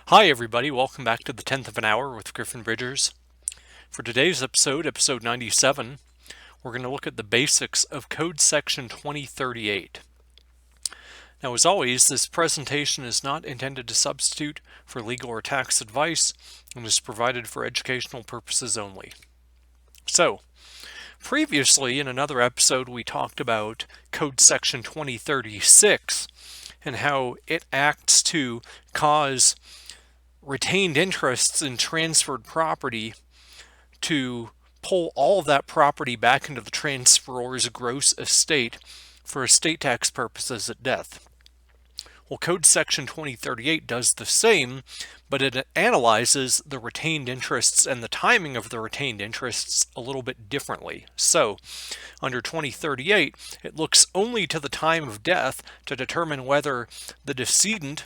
Hi everybody, welcome back to the 10th of an hour with Griffin Bridgers. For today's episode, episode 97, we're going to look at the basics of Code Section 2038. Now, as always, this presentation is not intended to substitute for legal or tax advice and is provided for educational purposes only. So, previously in another episode we talked about Code Section 2036 and how it acts to cause retained interests in transferred property to pull all of that property back into the transferor's gross estate for estate tax purposes at death. Well, Code Section 2038 does the same, but it analyzes the retained interests and the timing of the retained interests a little bit differently. So, under 2038, it looks only to the time of death to determine whether the decedent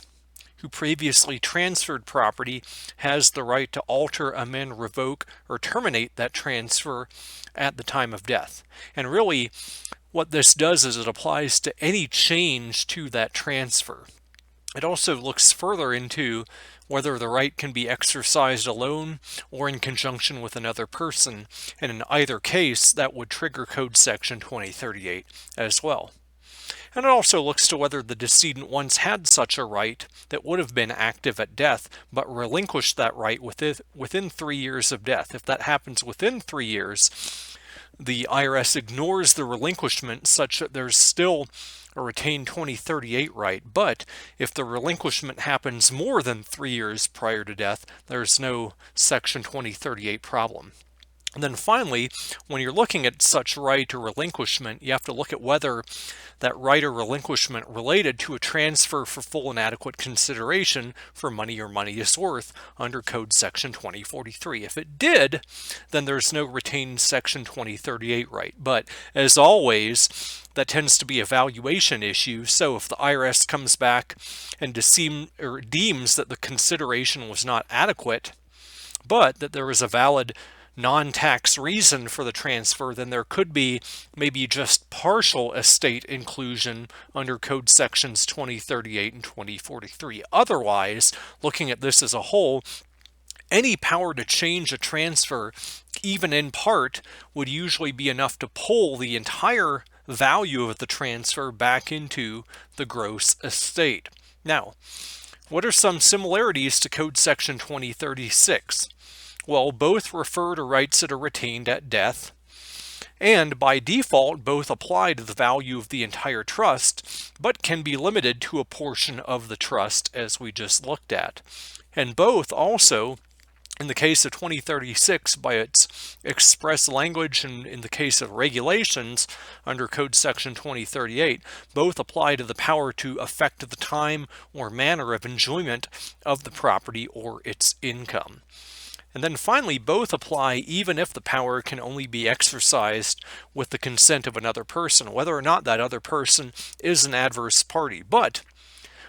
who previously transferred property has the right to alter, amend, revoke, or terminate that transfer at the time of death. And really, what this does is it applies to any change to that transfer. It also looks further into whether the right can be exercised alone or in conjunction with another person, and in either case, that would trigger Code Section 2038 as well. And it also looks to whether the decedent once had such a right that would have been active at death, but relinquished that right within 3 years of death. If that happens within 3 years, the IRS ignores the relinquishment such that there's still a retained 2038 right. But if the relinquishment happens more than 3 years prior to death, there's no Section 2038 problem. And then finally, when you're looking at such right or relinquishment, you have to look at whether that right or relinquishment related to a transfer for full and adequate consideration for money or money is worth under Code Section 2043. If it did, then there's no retained Section 2038 right. But as always, that tends to be a valuation issue. So if the IRS comes back and deems that the consideration was not adequate, but that there was a valid non-tax reason for the transfer, then there could be maybe just partial estate inclusion under Code Sections 2038 and 2043. Otherwise, looking at this as a whole, any power to change a transfer, even in part, would usually be enough to pull the entire value of the transfer back into the gross estate. Now, what are some similarities to Code Section 2036? Well, both refer to rights that are retained at death, and by default both apply to the value of the entire trust, but can be limited to a portion of the trust as we just looked at. And both also, in the case of 2036, by its express language, and in the case of regulations under Code Section 2038, both apply to the power to affect the time or manner of enjoyment of the property or its income. And then finally, both apply even if the power can only be exercised with the consent of another person, whether or not that other person is an adverse party. But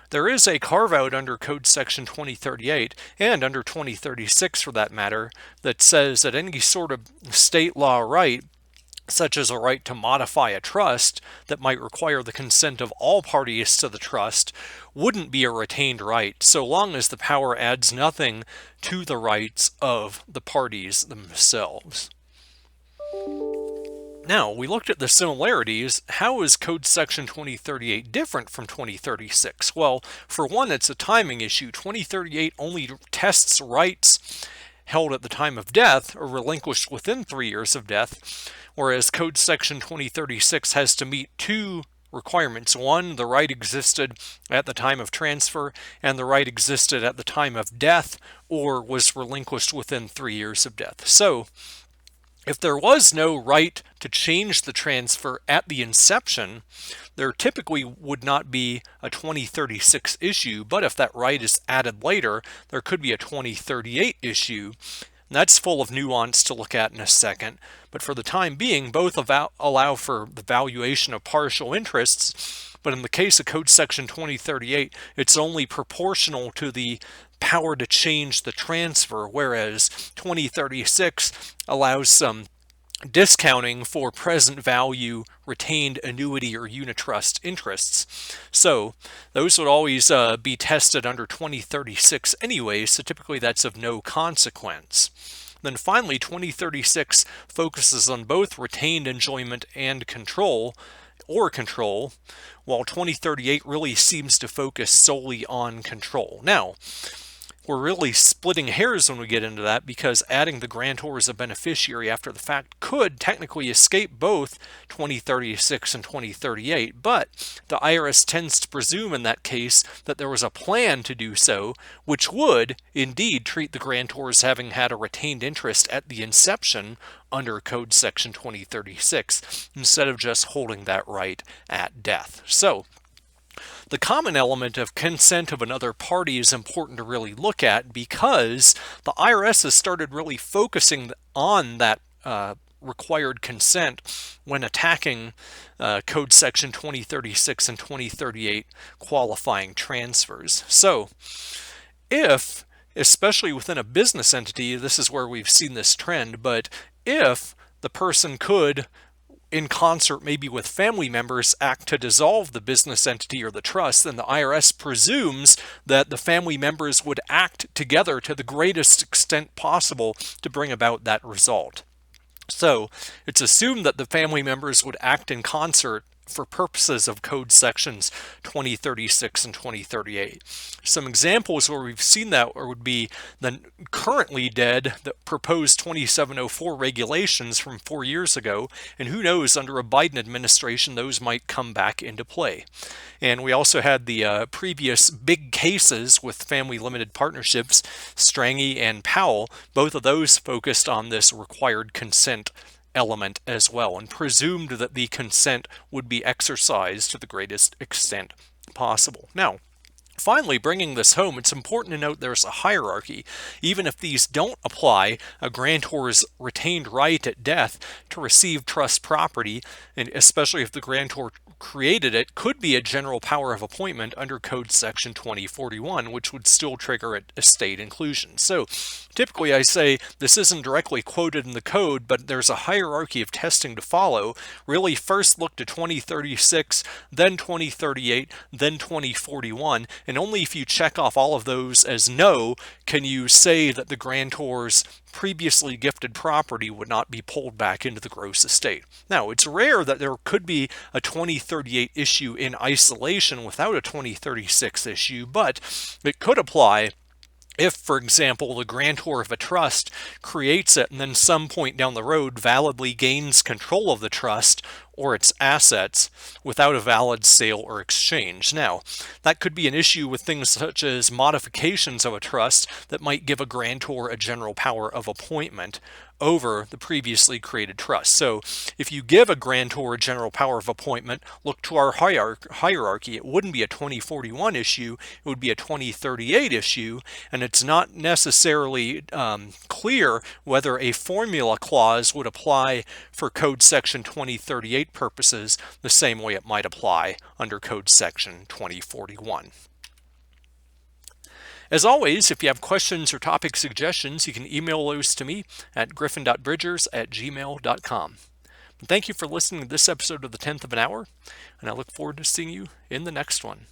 there is a carve-out under Code Section 2038, and under 2036 for that matter, that says that any sort of state law right, such as a right to modify a trust that might require the consent of all parties to the trust, wouldn't be a retained right, so long as the power adds nothing to the rights of the parties themselves. Now, we looked at the similarities. How is Code Section 2038 different from 2036? Well, for one, it's a timing issue. 2038 only tests rights held at the time of death or relinquished within 3 years of death, whereas Code Section 2036 has to meet two requirements. One, the right existed at the time of transfer, and the right existed at the time of death or was relinquished within 3 years of death. So, if there was no right to change the transfer at the inception, there typically would not be a 2036 issue, but if that right is added later, there could be a 2038 issue. And that's full of nuance to look at in a second, but for the time being, both allow for the valuation of partial interests, but in the case of Code Section 2038, it's only proportional to the power to change the transfer, whereas 2036 allows some discounting for present value retained annuity or unitrust interests. So those would always be tested under 2036 anyway, so typically that's of no consequence. Then finally, 2036 focuses on both retained enjoyment and control, while 2038 really seems to focus solely on control. Now, we're really splitting hairs when we get into that, because adding the grantor as a beneficiary after the fact could technically escape both 2036 and 2038, but the IRS tends to presume in that case that there was a plan to do so, which would indeed treat the grantor as having had a retained interest at the inception under Code Section 2036, instead of just holding that right at death. So the common element of consent of another party is important to really look at, because the IRS has started really focusing on that required consent when attacking Code Section 2036 and 2038 qualifying transfers. So if, especially within a business entity, this is where we've seen this trend, but if the person could, in concert maybe with family members, act to dissolve the business entity or the trust, then the IRS presumes that the family members would act together to the greatest extent possible to bring about that result. So it's assumed that the family members would act in concert for purposes of Code Sections 2036 and 2038. Some examples where we've seen that would be the currently dead, the proposed 2704 regulations from 4 years ago, and who knows, under a Biden administration, those might come back into play. And we also had the previous big cases with family limited partnerships, Strange and Powell. Both of those focused on this required consent element as well, and presumed that the consent would be exercised to the greatest extent possible. Now, finally, bringing this home, it's important to note there's a hierarchy. Even if these don't apply, a grantor's retained right at death to receive trust property, and especially if the grantor created it, could be a general power of appointment under Code Section 2041, which would still trigger estate inclusion. So typically I say this isn't directly quoted in the code, but there's a hierarchy of testing to follow. Really first look to 2036, then 2038, then 2041, and only if you check off all of those as no can you say that the grantor's previously gifted property would not be pulled back into the gross estate. Now, it's rare that there could be a 2038 issue in isolation without a 2036 issue, but it could apply if, for example, the grantor of a trust creates it and then some point down the road validly gains control of the trust or its assets without a valid sale or exchange. Now, that could be an issue with things such as modifications of a trust that might give a grantor a general power of appointment over the previously created trust. So if you give a grantor a general power of appointment, look to our hierarchy. It wouldn't be a 2041 issue, it would be a 2038 issue, and it's not necessarily clear whether a formula clause would apply for Code Section 2038 purposes the same way it might apply under Code Section 2041. As always, if you have questions or topic suggestions, you can email those to me at griffin.bridgers@gmail.com. Thank you for listening to this episode of the 10th of an Hour, and I look forward to seeing you in the next one.